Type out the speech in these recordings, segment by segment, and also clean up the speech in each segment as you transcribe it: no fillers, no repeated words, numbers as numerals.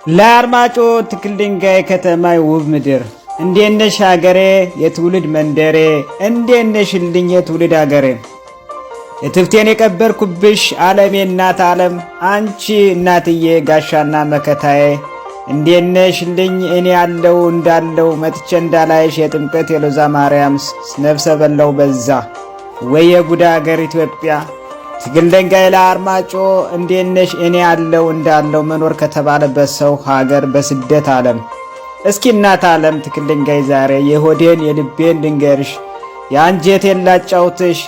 ለአርማጮ ትክል ድንጋይ ከተማ ውብ ምድር እንዴት ነሽ ሀገሬ የትውልድ መንደሬ እንዴት ነሽልኝ የትውልድ ሀገሬ እትብቴን የቀበርኩብሽ ዓለሜ እናት ዓለም አንቺ እናትዬ ጋሻና መከታዬ እንዴት ነሽልኝ እኔ ያለው እንዳለው መጥቼ እንዳላይሽ የጥምቀት የሎዛ ማርያም ነፍሰ በላው በዛ ወይ የጉዳ ሀገር ኢትዮጵያ ትክል ድንጋይ ለአርማጮ እንዴት ነሽ እኔ ያለው እንዳለው መኖር ከተባለበት ሰው ሀገር በስደት ዓለም እስኪ እናት ዓለም ትክል ድንጋይ ዛሬ የሆዴን የልቤን ድንገርሽ የአንጀቴን ላጫውትሽ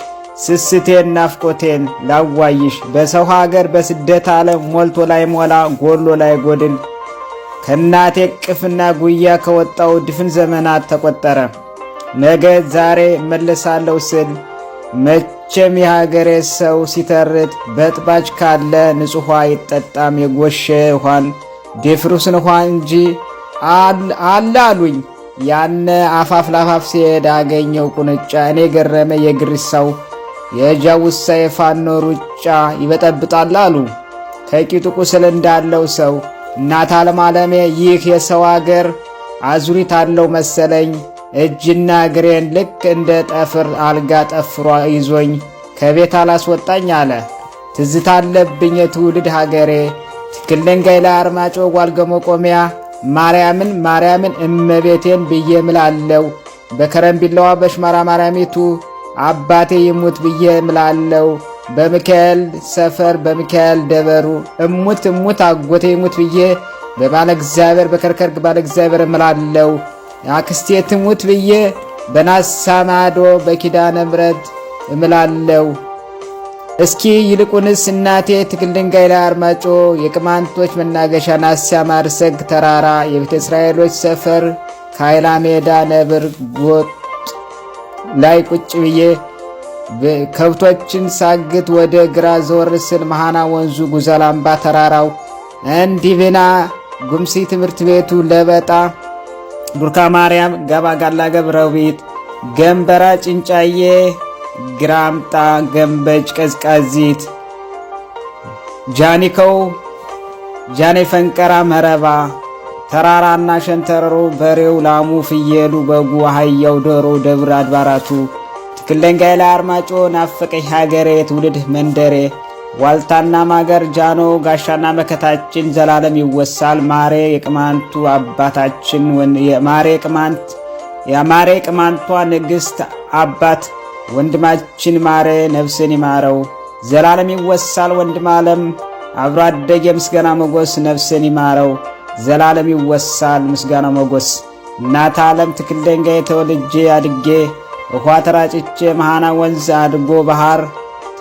ስስቴን ናፍቆቴን ላዋይሽ በሰው ሀገር በስደት ዓለም ሞልቶ ላይ ሞላ ጎሎ ላይ ጎድል ከናቴ ቅፍና ጉያ ከወጣው ድፍን ዘመናት ተቆጠረ ነገ ዛሬ መለሳለሁ ስል መቼም የሀገሬ ሰው ሲተርት በጥባጭ ካለ ንጹህ አይጠጣም የጎሸ ውሃን ዴፍሩስን ውሃ እንጂ አላሉኝ ያነ አፋፍ ላፋፍ ሲሄድ አገኘው ቁንጫ እኔ ገረመ የግሪሳው የጃውሳ የፋኖ ሩጫ ይበጠብጣል አሉ ከቂጡ ቁስል እንዳለው ሰው እናት ዓለም ዓለሜ ይህ የሰው አገር አዙሪት አለው መሰለኝ እጅና እግሬን ልክ እንደ ጠፍር አልጋ ጠፍሯ ይዞኝ ከቤት አላስወጣኝ አለ ትዝታ አለብኝ የትውልድ ሀገሬ ትክል ድንጋይ ለአርማጮ ጓልገሞ ቆሚያ ማርያምን እመቤቴን ብዬ ምላለው በከረምቢላዋ በሽማራ ማርያሚቱ አባቴ ይሙት ብዬ ምላለው በሚካኤል ሰፈር በሚካኤል ደበሩ እሙት አጎቴ ይሙት ብዬ በባለ እግዚአብሔር በከርከር ባለ እግዚአብሔር ምላለው አክስቴ ትሙት ብዬ በናሳማዶ በኪዳነ ምሕረት እምላለው እስኪ ይልቁንስ እናቴ ትክል ድንጋይ ለአርማጮ የቅማንቶች መናገሻ ናሳ ማርሰግ ተራራ የቤተ እስራኤሎች ሰፈር ካይላ ሜዳ ነብር ጎጥ ላይ ቁጭ ብዬ ከብቶችን ሳግት ወደ ግራ ዘወር ስል መሃና ወንዙ ጉዘላምባ ተራራው እንዲብና ጉምሲ ትምህርት ቤቱ ለበጣ ዱርካ ማርያም ገባ ጋላ ገብረዊት ገንበራ ጭንጫዬ ግራምጣ ገንበጭ ቀዝቃዚት ጃኒከው ጃኔ ፈንቀራ መረባ ተራራና ሸንተረሩ በሬው ላሙ ፍየሉ በጉ አህያው ዶሮ ደብረ አድባራቱ ትክል ድንጋይ ለአርማጮ ናፈቀኝ ሀገሬ የትውልድ መንደሬ ዋልታና ማገር ጃኖ ጋሻና መከታችን ዘላለም ይወሳል ማሬ የቅማንቱ አባታችን የማሬ ቅማንቷ ንግሥት አባት ወንድማችን ማሬ ነፍስን ይማረው ዘላለም ይወሳል ወንድም ዓለም አብሮ አደጌ ምስጋና መጎስ ነፍስን ይማረው ዘላለም ይወሳል ምስጋና መጎስ እናት ዓለም ትክል ድንጋይ ተወልጄ አድጌ ውሃ ተራጭቼ መሃና ወንዝ አድጎ ባህር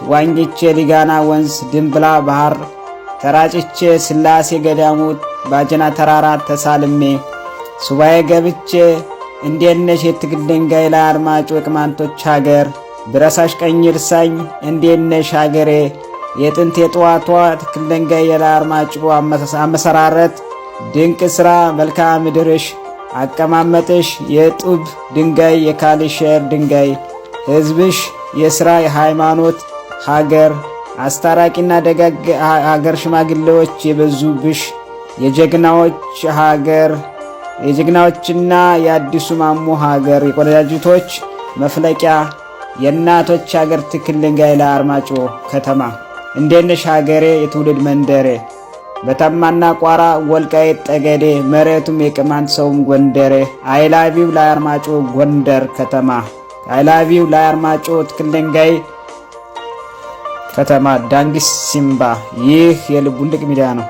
ዋኝቼ ሊጋና ወንዝ ድንብላ ባህር ተራጭቼ ስላሴ ገዳሙት ባጀና ተራራ ተሳልሜ ሱባኤ ገብቼ እንዴት ነሽ የትክል ድንጋይ ለአርማጮ ቅማንቶች ሀገር ብረሳሽ ቀኝ እርሳኝ እንዴት ነሽ ሀገሬ የጥንት የጠዋቷ ትክል ድንጋይ ለአርማጮ አመሰራረት ድንቅ ሥራ መልክዓ ምድርሽ አቀማመጥሽ የጡብ ድንጋይ የካልሸር ድንጋይ ሕዝብሽ የሥራ የሃይማኖት ሀገር አስታራቂና ደጋግ ሀገር ሽማግሌዎች የበዙብሽ የጀግናዎች ሀገር የጀግናዎችና የአዲሱ ማሞ ሀገር የቆነጃጅቶች መፍለቂያ የእናቶች ሀገር ትክል ድንጋይ ለአርማጮ ከተማ እንዴት ነሽ ሀገሬ የትውልድ መንደሬ በተማና ቋራ ወልቃይት ጠገዴ መሬቱም የቅማንት ሰውም ጎንደሬ አይላቪው ለአርማጮ ጎንደር ከተማ አይላቪው ለአርማጮ ትክል ድንጋይ ከተማ ዳንግስ ሲምባ ይህ የልቡልቅ ሚዲያ ነው።